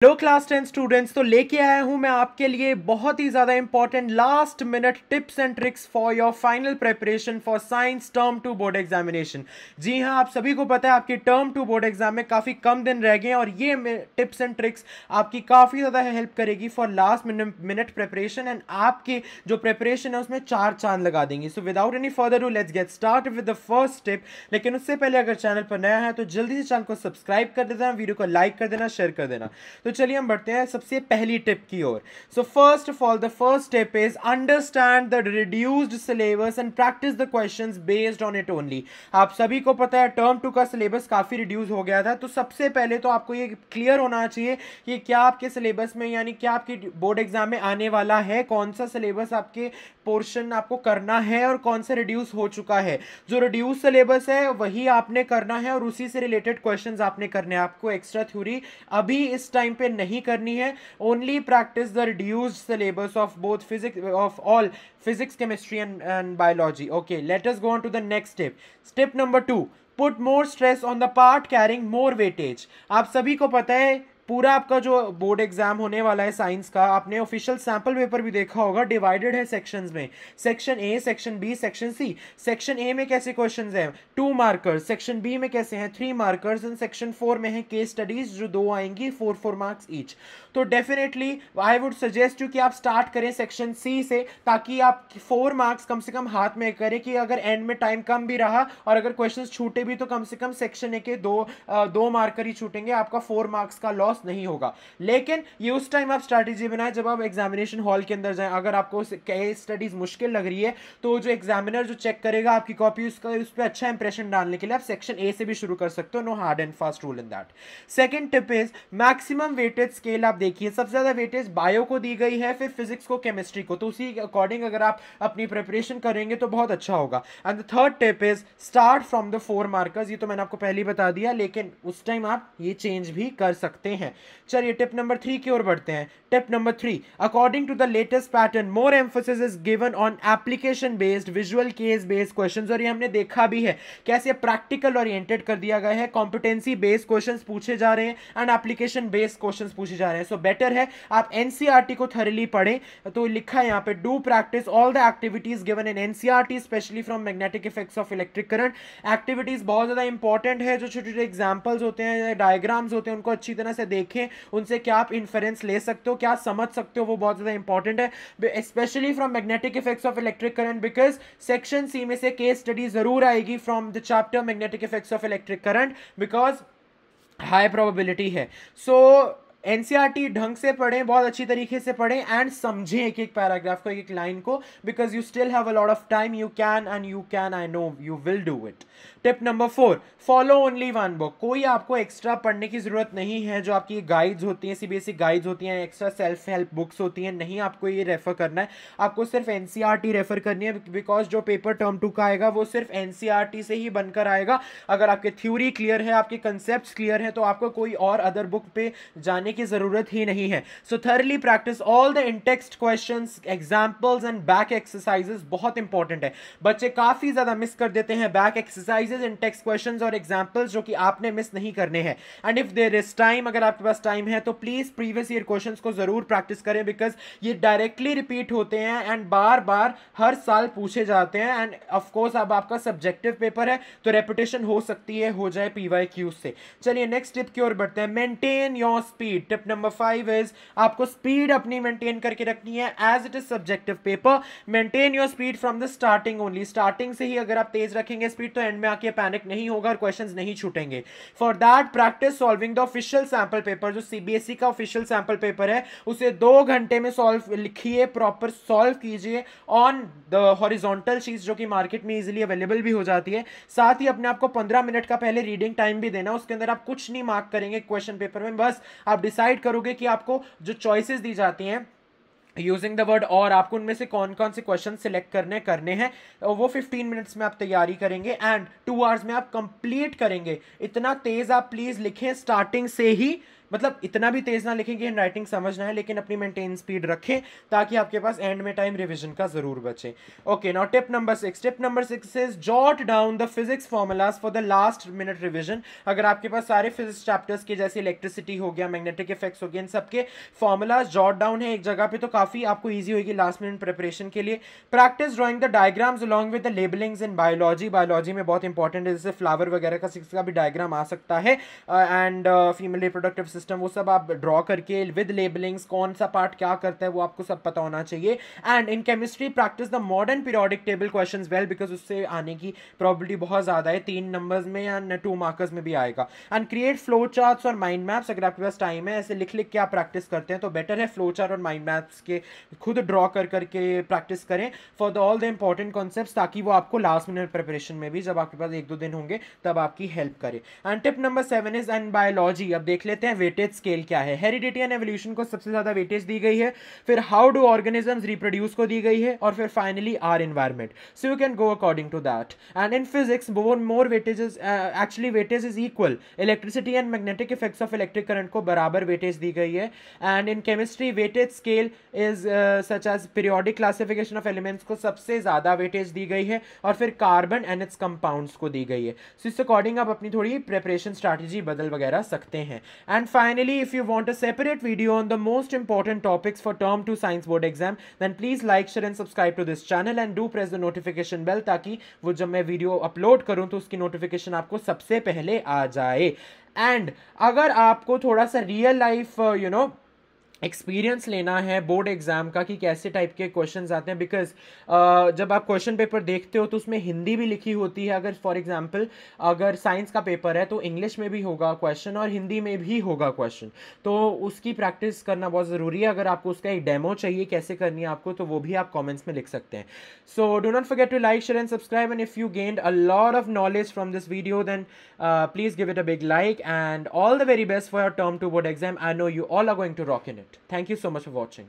Hello class 10 students, तो लेके आया हूं मैं आपके लिए बहुत ही ज़्यादा important last minute tips and tricks for your final preparation for science term 2 board examination. जी हां, आप सभी को पता है आपकी टर्म 2 बोर्ड एग्जाम में काफ़ी कम दिन रह गए हैं और ये टिप्स एंड ट्रिक्स आपकी काफ़ी ज़्यादा हेल्प करेगी for last minute preparation and आपके जो प्रिपरेशन है उसमें चार चांद लगा देंगे। So without any further do let's get start with the first tip. लेकिन उससे पहले अगर चैनल पर नया है तो जल्दी से चैनल को सब्सक्राइब कर देना, वीडियो को लाइक कर देना, शेयर कर देना। तो चलिए हम बढ़ते हैं सबसे पहली टिप की ओर। So first of all the first tip is understand the reduced syllabus and practise the questions based on it only. आप सभी को पता है टर्म 2 का सिलेबस काफी रिड्यूस हो गया था, तो सबसे पहले तो आपको ये क्लियर होना चाहिए कि क्या आपके सिलेबस में यानी क्या आपकी बोर्ड एग्जाम में आने वाला है, कौन सा सिलेबस आपके पोर्शन आपको करना है और कौन सा रिड्यूस हो चुका है। जो रिड्यूस सिलेबस है वही आपने करना है और उसी से रिलेटेड क्वेश्चंस आपने करने हैं। आपको एक्स्ट्रा थ्योरी अभी इस टाइम पे नहीं करनी है। Only practice the reduced syllabus of both physics of all physics, chemistry and biology. Okay, let us go on to the next tip. Tip number 2, put more stress on the part carrying more weightage. आप सभी को पता है पूरा आपका जो board exam होने वाला है साइंस का, आपने ऑफिशियल सैंपल पेपर भी देखा होगा, डिवाइडेड है सेक्शंस में, section A, section B, section C. Section A में कैसे क्वेश्चंस हैं, 2 मार्कर्स, सेक्शन बी में कैसे हैं 3 मार्कर्स एंड सेक्शन 4 में है केस स्टडीज जो 2 आएंगी, 4 मार्क्स ईच। तो definitely I would suggest you कि आप स्टार्ट करें सेक्शन सी से, ताकि आप 4 मार्क्स कम से कम हाथ में करें कि अगर एंड में टाइम कम भी रहा और अगर क्वेश्चन छूटे भी तो कम से कम सेक्शन ए के दो मार्कर ही छूटेंगे, आपका 4 मार्क्स का लॉस नहीं होगा। लेकिन ये उस टाइम आप स्ट्रैटेजी बनाएं जब आप एग्जामिनेशन हॉल के अंदर जाएं। अगर आपको केस स्टडीज मुश्किल लग रही है तो जो एग्जामिनर जो चेक करेगा आपकी कॉपी, उसका उस पर अच्छा इंप्रेशन डालने के लिए आप सेक्शन ए से भी शुरू कर सकते हो। No hard and fast rule in that. Second tip is maximum weightage scale. आप देखिए सबसे ज्यादा वेटेज बायो को दी गई है, फिर फिजिक्स को, केमिस्ट्री को, तो उसी के अकॉर्डिंग अगर आप अपनी प्रिपरेशन करेंगे तो बहुत अच्छा होगा। And the third tip is start from the 4 markers. ये तो मैंने आपको पहले ही बता दिया, लेकिन उस टाइम आप ये चेंज भी कर सकते हैं। चलिए टिप नंबर 3 की ओर बढ़ते हैं। Tip number 3, according to the latest pattern more emphasis is given on application based, visual case based questions. और ये हमने देखा भी है कैसे प्रैक्टिकल ओरिएंटेड कर दिया गया है, कॉम्पिटेंसी बेस्ड क्वेश्चंस पूछे जा रहे हैं एंड एप्लीकेशन बेस्ड क्वेश्चंस पूछे जा रहे हैं। सो बेटर है आप एनसीईआरटी को थॉरली पढ़ें। तो लिखा है यहाँ पे, do practice all the activities given in NCERT specially from magnetic effects of electric current. Activities बहुत ज्यादा इंपॉर्टेंट है, जो छोटे छोटे एग्जाम्पल्स होते हैं, डायग्राम्स होते हैं, उनको अच्छी तरह से देखें, उनसे क्या आप इन्फरेंस ले सकते हो, क्या समझ सकते हो, वो बहुत ज्यादा इंपॉर्टेंट है, specially from magnetic effects of electric current, because section C में से केस स्टडी जरूर आएगी from the chapter magnetic effects of electric current, because high probability है। सो एनसीईआरटी ढंग से पढ़ें, बहुत अच्छी तरीके से पढ़ें एंड समझें एक एक पैराग्राफ को, एक एक लाइन को, because you still have a lot of time, you can and you can, I know you will do it. Tip number 4, follow only one book. कोई आपको एक्स्ट्रा पढ़ने की जरूरत नहीं है। जो आपकी गाइड्स होती हैं, सीबीएसई गाइड्स होती हैं, एक्स्ट्रा सेल्फ हेल्प बुक्स होती हैं, नहीं आपको ये रेफर करना है। आपको सिर्फ एनसीईआरटी रेफर करनी है, बिकॉज जो पेपर टर्म 2 का आएगा वो सिर्फ एनसीईआरटी से ही बनकर आएगा। अगर आपके थ्योरी क्लियर है, आपके कंसेप्ट क्लियर है, तो आपको कोई और अदर बुक पे जाने की जरूरत ही नहीं है। So thoroughly practise all the in text questions, examples and back exercises. बहुत इंपॉर्टेंट है, बच्चे काफी ज्यादा मिस कर देते हैं back exercises, in text questions और एग्जांपल्स, जो कि आपने मिस नहीं करने हैं। And if there is time, अगर आपके पास टाइम है तो प्लीज प्रीवियस ईयर क्वेश्चंस को जरूर प्रैक्टिस करें, बिकॉज ये डायरेक्टली रिपीट होते हैं एंड बार बार हर साल पूछे जाते हैं। एंड ऑफ कोर्स अब आपका सब्जेक्टिव पेपर है तो रेपिटेशन हो सकती है, हो जाए पीवाईक्यू से। चलिए नेक्स्ट टिप की ओर बढ़ते हैं। Maintain your speed. Tip number 5 is आपको स्पीड अपनी मेंटेन करके रखनी है, as it is subjective paper. Maintain your speed from the starting only. Starting से ही अगर आप तेज रखेंगे स्पीड तो एंड में आके पैनिक नहीं होगा और क्वेश्चंस नहीं छूटेंगे। For that practise solving the official sample paper. जो सीबीएसई का ऑफिशियल सैंपल पेपर है उसे 2 घंटे में सॉल्व लिखिए, प्रॉपर सॉल्व कीजिए ऑन द हॉरिजॉन्टल शीट्स, जो कि मार्केट में इजीली अवेलेबल भी हो जाती है। साथ ही अपने आप को 15 मिनट का पहले रीडिंग टाइम भी देना। उसके अंदर आप कुछ नहीं मार्क करेंगे क्वेश्चन पेपर में, बस आप डिसाइड करोगे कि आपको जो चॉइसेस दी जाती हैं यूजिंग द वर्ड और, आपको उनमें से कौन कौन से क्वेश्चन सिलेक्ट करने हैं, वो 15 मिनट्स में आप तैयारी करेंगे एंड 2 आवर्स में आप कंप्लीट करेंगे। इतना तेज आप प्लीज लिखें स्टार्टिंग से ही, मतलब इतना भी तेज ना लिखें कि हैंड राइटिंग समझना है, लेकिन अपनी मेंटेन स्पीड रखें ताकि आपके पास एंड में टाइम रिविजन का जरूर बचे। Okay, now tip number 6। Tip number 6 is jot down the physics formulas for the last minute revision. अगर आपके पास सारे फिजिक्स चैप्टर्स के जैसे इलेक्ट्रिसिटी हो गया, मैग्नेटिक इफेक्ट्स हो गए, इन सबके फॉर्मूलाज जॉट डाउन है एक जगह पे, तो काफी आपको ईजी होगी लास्ट मिनट प्रिपरेशन के लिए। Practice drawing the diagrams along with the labellings in biology. Biology में बहुत इंपॉर्टेंट है, जैसे फ्लावर वगैरह का सिक्स का भी डायग्राम आ सकता है, एंड फीमेल रिप्रोडक्टिव सिस्टम, वो सब आप ड्रॉ करके विद लेबलिंग्स कौन सा पार्ट क्या करता है वो आपको सब पता होना चाहिए। And in chemistry practice the modern periodic table questions well, because उससे आने की प्रोबेबिलिटी बहुत ज्यादा है, 3 नंबर्स में या 2 मार्कर्स में भी आएगा। एंड क्रिएट फ्लो चार्ट्स और माइंड मैप्स। अगर आपके पास टाइम है, ऐसे लिख लिख के आप प्रैक्टिस करते हैं तो बेटर है, फ्लो चार्ट और माइंड मैप्स के खुद ड्रॉ कर करके प्रैक्टिस करें for the all the important concepts, ताकि वो आपको लास्ट मिनट प्रिपरेशन में भी जब आपके पास 1-2 दिन होंगे तब आपकी हेल्प करे। And tip number 7 is and biology. अब देख लेते हैं वेटेज स्केल क्या है। हेरिडिटी एंड एवोल्यूशन को सबसे ज्यादा वेटेज दी गई है, फिर हाउ डू ऑर्गेनिजम्स रिप्रोड्यूस को दी गई है, और फिर finally our environment. So you can go according to that. And in physics more weightage is actually weightage is equal. Electricity and magnetic effects of electric current को बराबर weightage दी गई है। And in chemistry weightage scale is such as periodic classification of elements को सबसे ज्यादा weightage दी गई है, और फिर कार्बन एंड इट्स कंपाउंड्स को दी गई है। सो इस अकॉर्डिंग आप अपनी थोड़ी प्रिपरेशन स्ट्रैटेजी बदल वगैरह सकते हैं। And finally if you want a separate video on the most important topics for term 2 science board exam, then please like share and subscribe to this channel and do press the notification bell, ताकि वो जब मैं video upload करूं तो उसकी notification आपको सबसे पहले आ जाए। एंड अगर आपको थोड़ा सा रियल लाइफ एक्सपीरियंस लेना है बोर्ड एग्जाम का कि कैसे टाइप के क्वेश्चंस आते हैं, बिकॉज जब आप क्वेश्चन पेपर देखते हो तो उसमें हिंदी भी लिखी होती है। अगर फॉर एग्जांपल अगर साइंस का पेपर है तो इंग्लिश में भी होगा क्वेश्चन और हिंदी में भी होगा क्वेश्चन, तो उसकी प्रैक्टिस करना बहुत ज़रूरी है। अगर आपको उसका एक डेमो चाहिए कैसे करनी है आपको, तो वो भी आप कॉमेंट्स में लिख सकते हैं। So do not forget to like share and subscribe, and if you gained a lot of knowledge from this video then please give it a big like, and all the very best for your term 2 board exam. I know you all are going to rock in it. Thank you so much for watching.